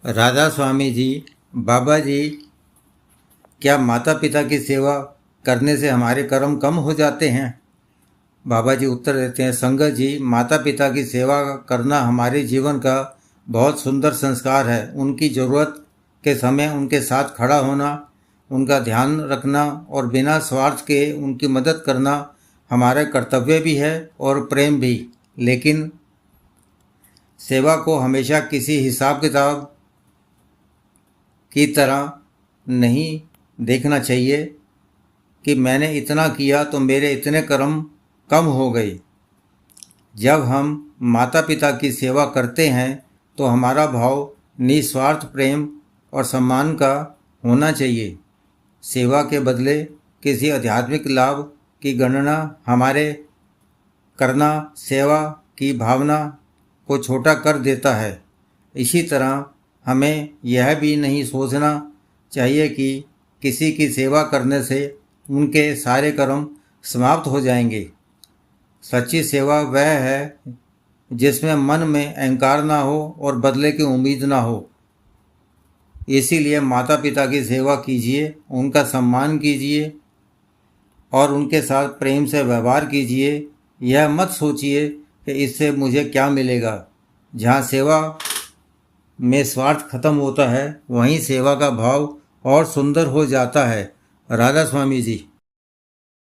राधा स्वामी जी, बाबा जी, क्या माता पिता की सेवा करने से हमारे कर्म कम हो जाते हैं? बाबा जी उत्तर देते हैं, संगत जी, माता पिता की सेवा करना हमारे जीवन का बहुत सुंदर संस्कार है। उनकी ज़रूरत के समय उनके साथ खड़ा होना, उनका ध्यान रखना और बिना स्वार्थ के उनकी मदद करना हमारा कर्तव्य भी है और प्रेम भी। लेकिन सेवा को हमेशा किसी हिसाब किताब की तरह नहीं देखना चाहिए कि मैंने इतना किया तो मेरे इतने कर्म कम हो गए। जब हम माता पिता की सेवा करते हैं तो हमारा भाव निस्वार्थ प्रेम और सम्मान का होना चाहिए। सेवा के बदले किसी आध्यात्मिक लाभ की गणना हमारे करना सेवा की भावना को छोटा कर देता है। इसी तरह हमें यह भी नहीं सोचना चाहिए कि किसी की सेवा करने से उनके सारे कर्म समाप्त हो जाएंगे। सच्ची सेवा वह है जिसमें मन में अहंकार ना हो और बदले की उम्मीद ना हो। इसीलिए माता पिता की सेवा कीजिए, उनका सम्मान कीजिए और उनके साथ प्रेम से व्यवहार कीजिए। यह मत सोचिए कि इससे मुझे क्या मिलेगा। जहाँ सेवा में स्वार्थ खत्म होता है वहीं सेवा का भाव और सुंदर हो जाता है। राधा स्वामी जी।